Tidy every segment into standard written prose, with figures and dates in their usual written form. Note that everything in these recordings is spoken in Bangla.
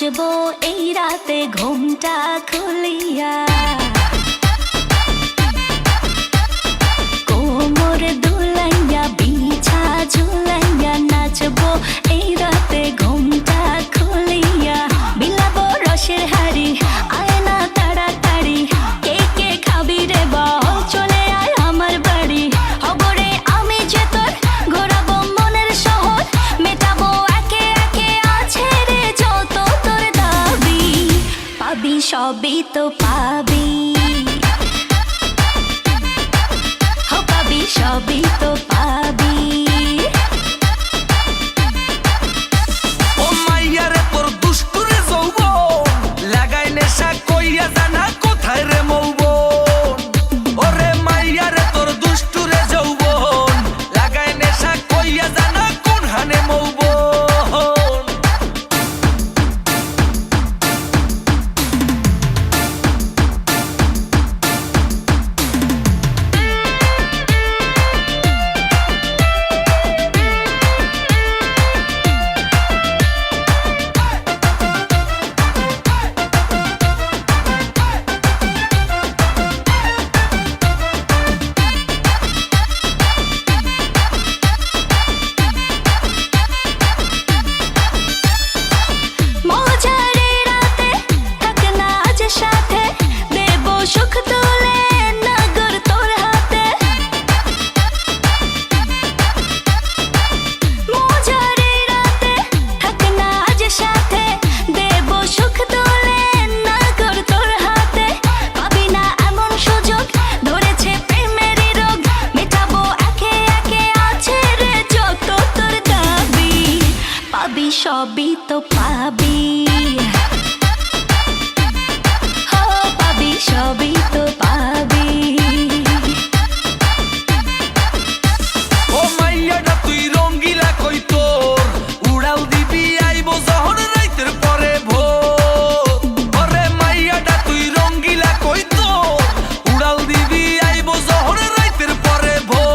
নাচবো এই রাতে ঘুমটা খুলিয়া, কোমর দুলাইয়া বিছা ঝুলাইয়া নাচবো এই রাতে ঘুমটা খুলিয়া। বিলাবো রসের হাড়ি আয় না তাড়াতাড়ি, কে কে খাবি রে বল চলে আয় আমার বাড়ি। হবরে আমি যে তোর ঘোরাবো মনের শহর, মেটাবো একে একে আছে রে যত তোর দাবি। পাবি সবই তো পাবি, পাবি সবই তো পাবি। ও মাইয়া রে তোর দুষ্টুরে যৌবন, লাগাই নেশা কইয়া জানা কোথায় রে মৌবন। ওরে মাইয়া রে তোর দুষ্টুরে যৌবন, লাগাই নেশা কইয়া জানা কোন হানে মৌবন। সুখ তুলে নগর তোর হাতে, মজারে রাতে থাক না আজ সাথে, দেব সুখ তুলে নগর তোর হাতে। পাবি না এমন সুযোগ, ধরেছে প্রেমেরই রোগ, মেটাবো একে একে আছে রে যত তোর দাবি। পাবি সবই তো পাবি, সবই তো পাবি। ও মাইয়াটা তুই রঙ্গিলা কই তোর, উড়াল দিবি আইবো যখন রাইতের পরে ভোর। ওরে মাইয়াটা তুই রঙ্গিলা কই তোর, উড়াল দিবি আইবো যখন রাইতের পরে ভোর।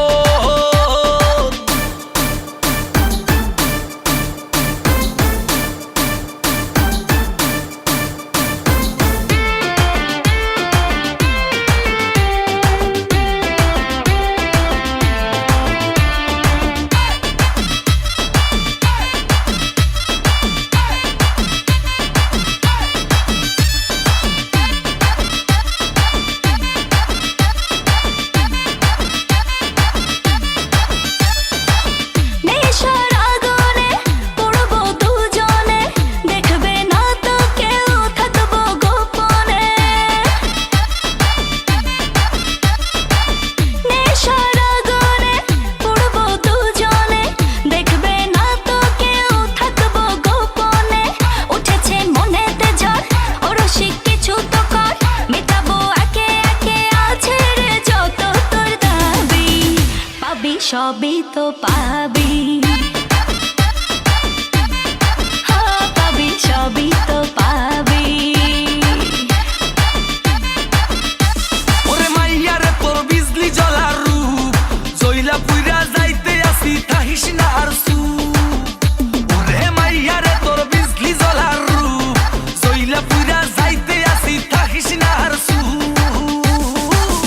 সবই তো পা